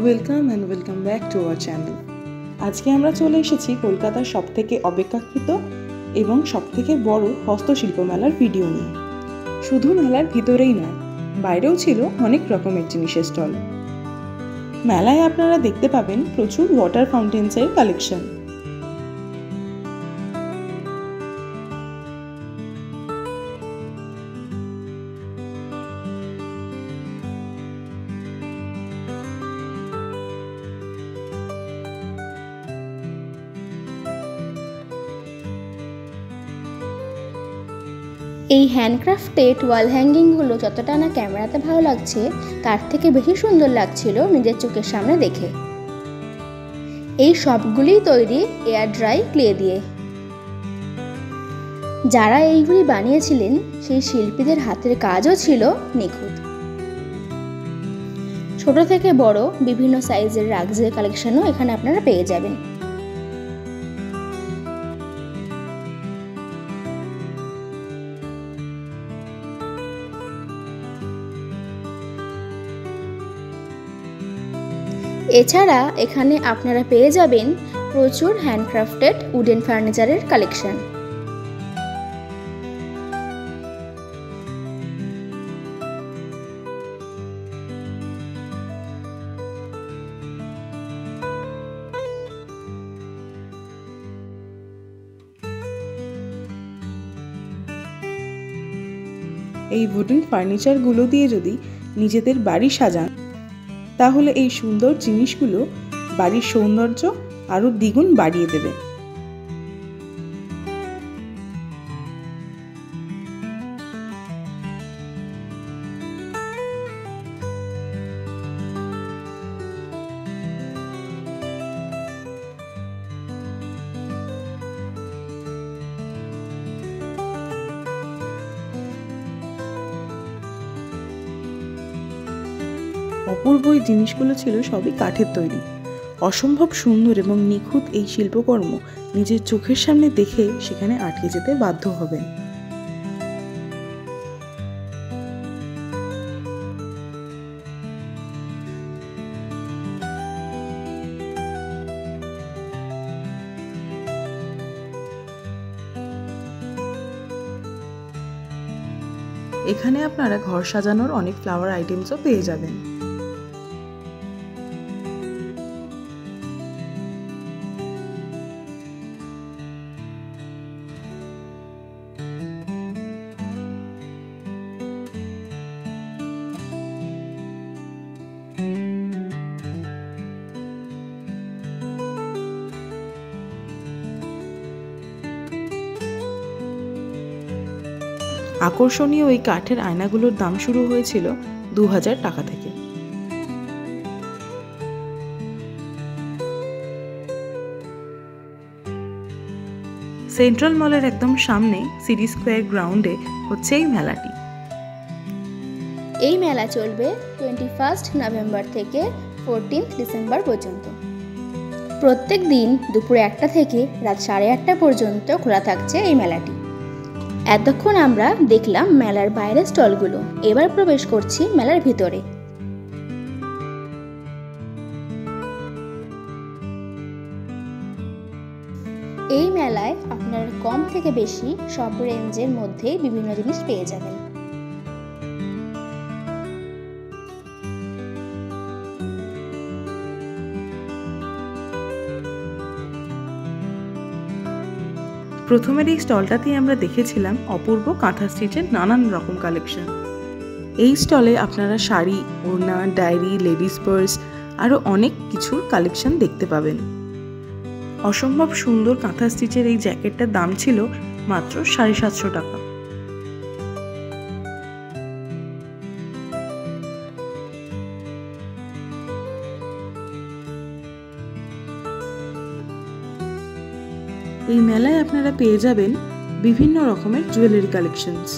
Welcome back to our channel. আজকে আমরা চলে এসেছি কলকাতার সবথেকে অপেক্ষাকৃত এবং সবথেকে বড় হস্তশিল্প মেলার ভিডিও নিয়ে। শুধু মেলার ভিতরেই নয়, বাইরেও ছিল অনেক রকমের জিনিসের স্টল। মেলায় আপনারা দেখতে পাবেন প্রচুর ওয়াটার ফাউন্টেন্সের কালেকশন। এই হ্যান্ডক্রাফটেড ওয়াল হ্যাঙ্গিংগুলো যতটা না ক্যামেরাতে ভালো লাগছে, তার থেকে বেশি সুন্দর লাগছিল নিজের চোখের সামনে দেখে। এই সবগুলিই তৈরি এয়ার ড্রাই ক্লে দিয়ে। যারা এইগুলি বানিয়েছিলেন সেই শিল্পীদের হাতের কাজও ছিল নিখুঁত। ছোট থেকে বড় বিভিন্ন সাইজের রাগজের কালেকশনও এখানে আপনারা পেয়ে যাবেন। এছাড়া এখানে আপনারা পেয়ে যাবেন প্রচুর হ্যান্ডক্রাফটেড উডেন ফার্নিচারের কালেকশন। এই উডেন ফার্নিচারগুলো দিয়ে যদি নিজেদের বাড়ি সাজান, তাহলে এই সুন্দর জিনিসগুলো বাড়ির সৌন্দর্য আরও দ্বিগুণ বাড়িয়ে দেবে। অপূর্ব এই জিনিসগুলো ছিল সবই কাঠের তৈরি। অসম্ভব সুন্দর এবং নিখুঁত এই শিল্পকর্ম নিজের চোখের সামনে দেখে সেখানে আটকে যেতে বাধ্য হবেন। এখানে আপনারা ঘর সাজানোর অনেক ফ্লাওয়ার আইটেমসও পেয়ে যাবেন। আকর্ষণীয় ওই কাঠের আয়নাগুলোর দাম শুরু হয়েছিল 2000 টাকা থেকে। সেন্ট্রাল মলের একদম সামনে সিটি স্কোয়ার গ্রাউন্ডে হচ্ছে এই মেলাটি। এই মেলা চলবে 21 নভেম্বর থেকে 14 ডিসেম্বর পর্যন্ত। প্রত্যেক দিন দুপুর 1টা থেকে রাত 8:30 পর্যন্ত খোলা থাকছে এই মেলাটি। এতক্ষণ আমরা দেখলাম মেলার বাইরের স্টলগুলো, এবার প্রবেশ করছি মেলার ভিতরে। এই মেলায় আপনারা কম থেকে বেশি সব রেঞ্জের মধ্যেই বিভিন্ন জিনিস পেয়ে যাবেন। প্রথমের এই স্টলটাতেই আমরা দেখেছিলাম অপূর্ব কাঁথা স্টিচের নানান রকম কালেকশন। এই স্টলে আপনারা শাড়ি, ওড়না, ডায়েরি, লেডিস পার্স আরও অনেক কিছুর কালেকশন দেখতে পাবেন। অসম্ভব সুন্দর কাঁথা স্টিচের এই জ্যাকেটটার দাম ছিল মাত্র 750 টাকা। এই মেলায় আপনারা পেয়ে যাবেন বিভিন্ন রকমের জুয়েলারি কালেকশনস।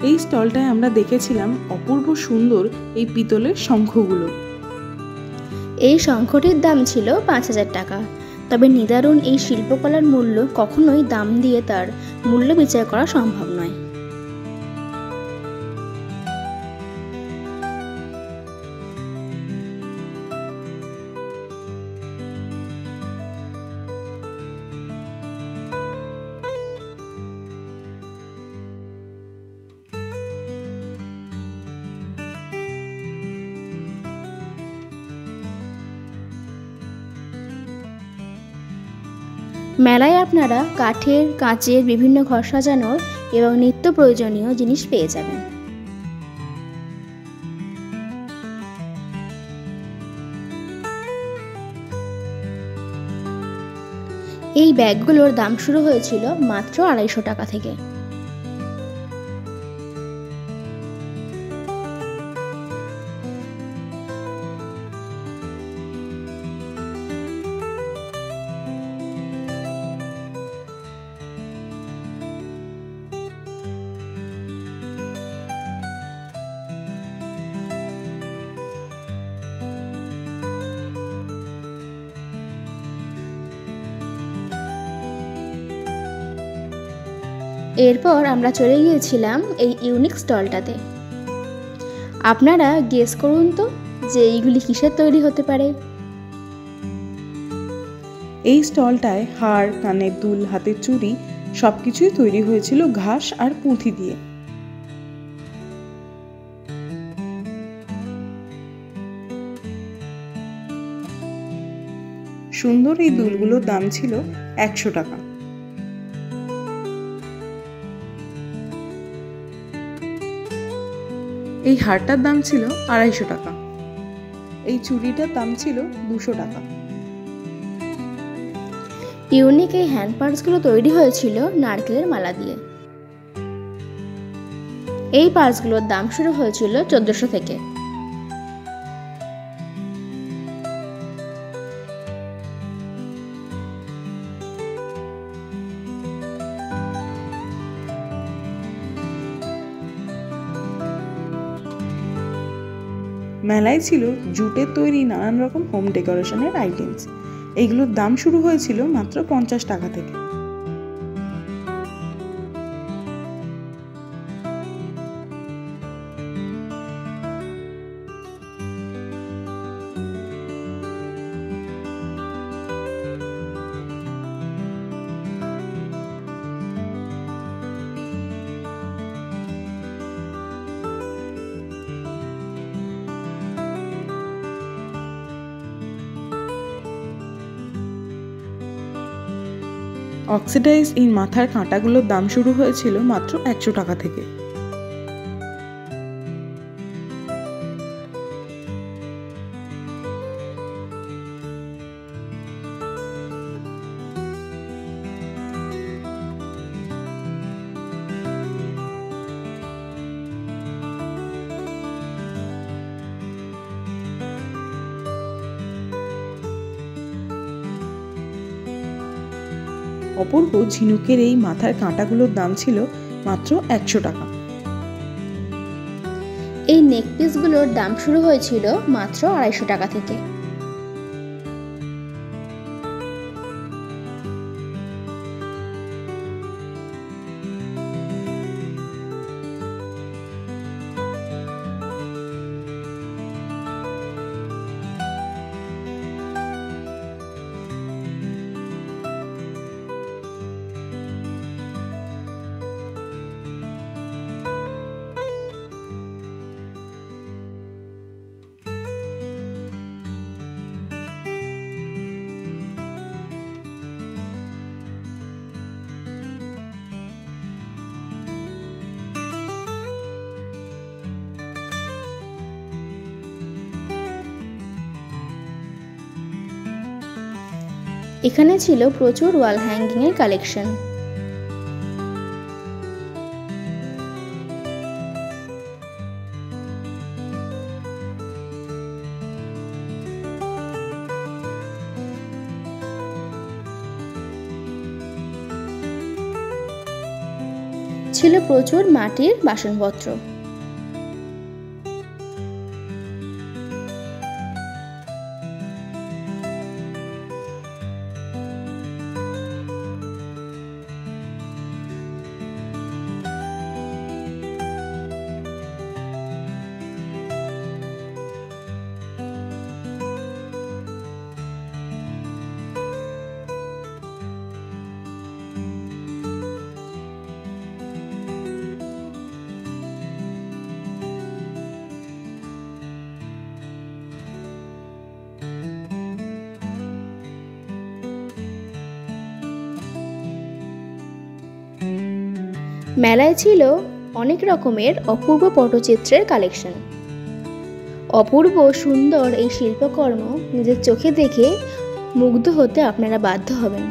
এই স্টলটায় আমরা দেখেছিলাম অপূর্ব সুন্দর এই পিতলের শঙ্খগুলো। এই শঙ্খটির দাম ছিল 5,000 টাকা। তবে নিদারুণ এই শিল্পকলার মূল্য কখনোই দাম দিয়ে তার মূল্য বিচার করা সম্ভব নয়। মেলায় আপনারা কাঠের, কাঁচের, বিভিন্ন ঘর সাজানোর এবং নিত্য প্রয়োজনীয় জিনিস পেয়ে যাবেন। এই ব্যাগগুলোর দাম শুরু হয়েছিল মাত্র 250 টাকা থেকে। এরপর আমরা চলে গিয়েছিলাম এই ইউনিক স্টলটাতে। আপনারা গেস করুন তো যে এইগুলি কিসের তৈরি হতে পারে। এই স্টলটায় হাড়, কানের দুল, হাতের চুড়ি সবকিছুই তৈরি হয়েছিল ঘাস আর পুঁথি দিয়ে। সুন্দর এই দুলগুলোর দাম ছিল 100 টাকা। এই হারটার দাম ছিল 250 টাকা। এই চুড়িটার দাম ছিল 200 টাকা। ইউনিক এই হ্যান্ড পার্সগুলো তৈরি হয়েছিল নারকেলের মালা দিয়ে। এই পার্সগুলোর দাম শুরু হয়েছিল 1400 থেকে। মেলায় ছিল জুটের তৈরি নানান রকম হোম ডেকোরেশনের আইটেমস। এইগুলোর দাম শুরু হয়েছিল মাত্র 50 টাকা থেকে। অক্সিডাইজ এই মাথার কাঁটাগুলোর দাম শুরু হয়েছিল মাত্র 100 টাকা থেকে। অপূর্ব ঝিনুকের এই মাথার কাঁটাগুলোর দাম ছিল মাত্র 100 টাকা। এই নেক পিসগুলোর দাম শুরু হয়েছিল মাত্র 250 টাকা থেকে। এখানে ছিল প্রচুর ওয়াল হ্যাঙ্গিং এর কালেকশন। ছিল প্রচুর মাটির বাসনপত্র। মেলায় ছিল অনেক রকমের অপূর্ব পটচিত্রের কালেকশন। অপূর্ব সুন্দর এই শিল্পকর্ম নিজের চোখে দেখে মুগ্ধ হতে আপনারা বাধ্য হবেন।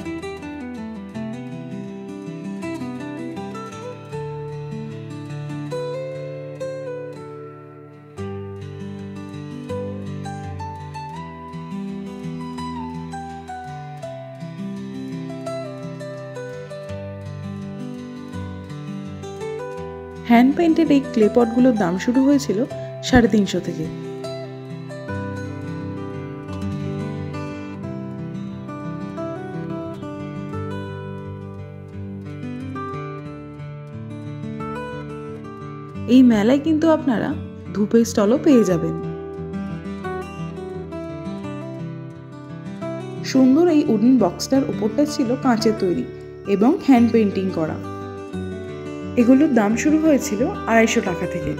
হ্যান্ড পেইন্টেড এই ক্লে পটগুলোর দাম শুরু হয়েছিল 350 থেকে। এই মেলায় কিন্তু আপনারা ধূপের স্টলও পেয়ে যাবেন। সুন্দর এই উডেন বক্সটার উপরটা ছিল কাঁচের তৈরি এবং হ্যান্ড পেইন্টিং করা। এগুলোর দাম শুরু হয়েছিল 250 টাকা থেকে।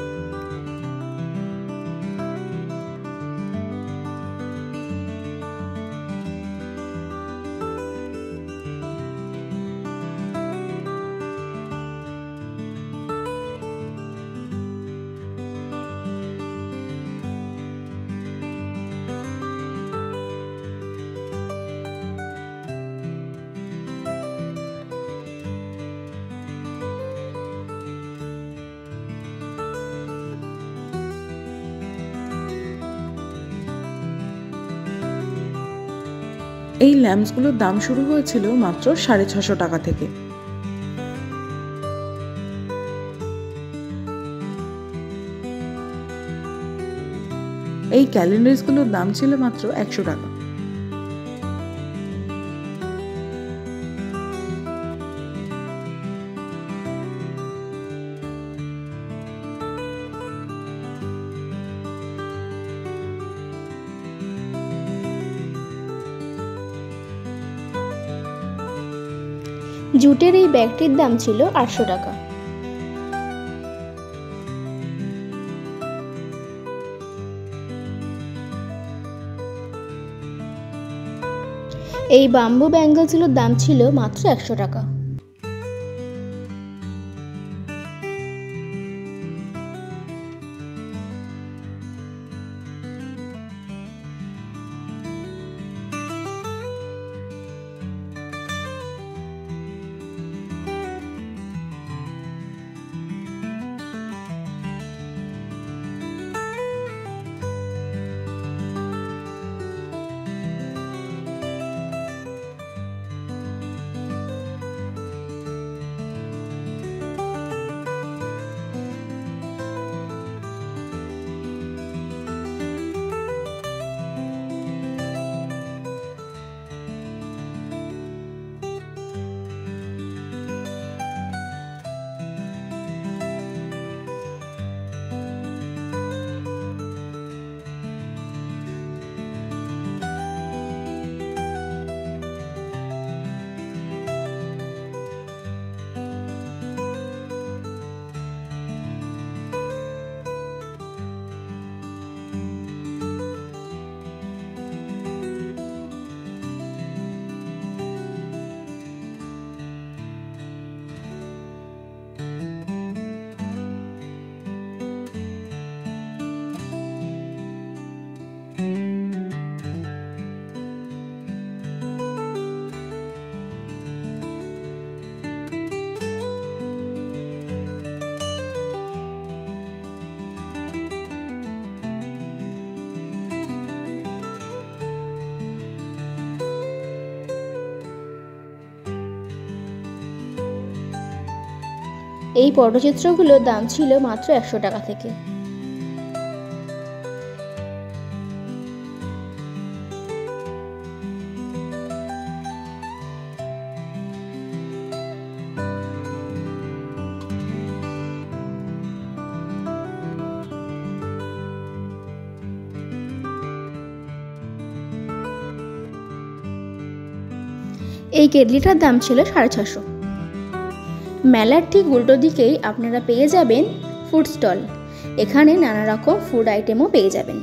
এই ল্যাম্পসগুলোর দাম শুরু হয়েছিল মাত্র 650 টাকা থেকে। এই ক্যালেন্ডার্সগুলোর দাম ছিল মাত্র 100 টাকা। জুটের এই ব্যাগটির দাম ছিল 800 টাকা। এই বাম্বু ব্যাঙ্গলসগুলোর দাম ছিল মাত্র 100 টাকা। এই পটচিত্রগুলোর দাম ছিল মাত্র 100 টাকা থেকে। এই কেটলিটার দাম ছিল 650। মেলার ঠিক উল্টো দিকেই আপনারা পেয়ে যাবেন ফুড স্টল। এখানে নানা রকম ফুড আইটেমও পেয়ে যাবেন।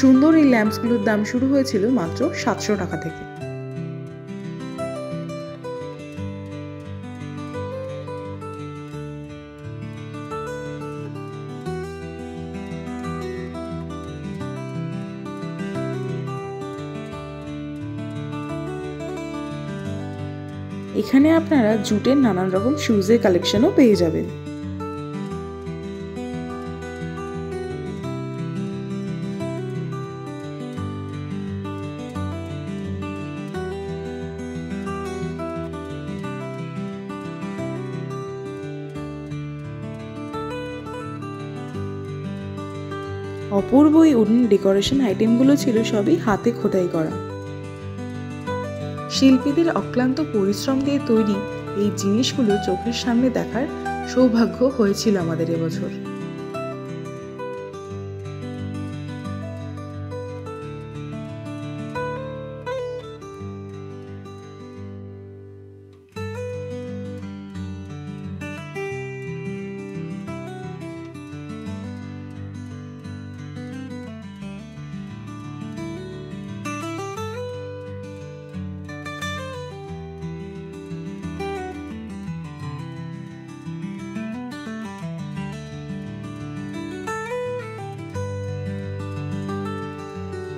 সুন্দর এই ল্যাম্পসগুলোর দাম শুরু হয়েছিল মাত্র 700 টাকা থেকে। এখানে আপনারা জুটের নানান রকম শুজের কালেকশনও পেয়ে যাবেন। অপূর্ব এই উডেন ডেকোরেশন আইটেমগুলো ছিল সবই হাতে খোদাই করা। শিল্পীদের অক্লান্ত পরিশ্রম দিয়ে তৈরি এই জিনিসগুলো চোখের সামনে দেখার সৌভাগ্য হয়েছিল আমাদের এবছর।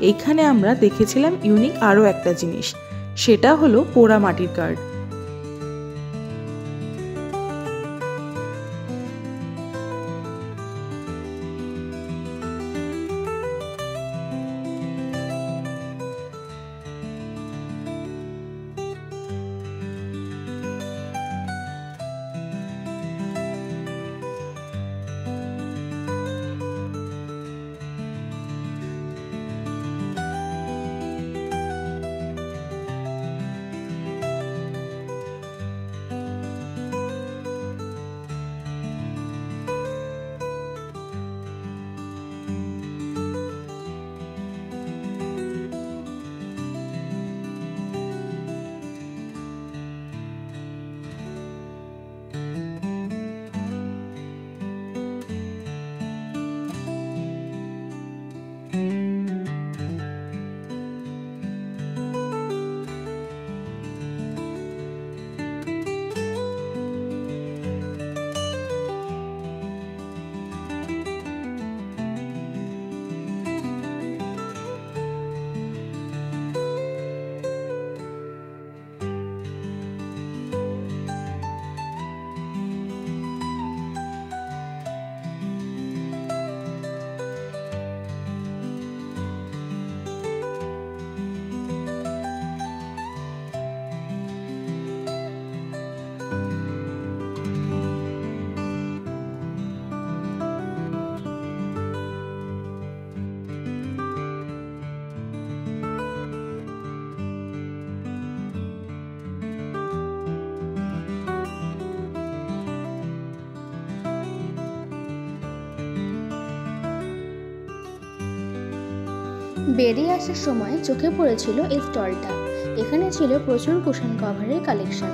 এইখানে আমরা দেখেছিলাম ইউনিক আরও একটা জিনিস, সেটা হলো পোড়া মাটির কার্ড। বেরিয়ে আসার সময় চোখে পড়েছিল এই স্টলটা। এখানে ছিল প্রচুর কুশন কভারের কালেকশন।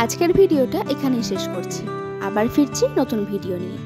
আজকের ভিডিওটা এখানেই শেষ করছি। আবার ফিরছি নতুন ভিডিও নিয়ে।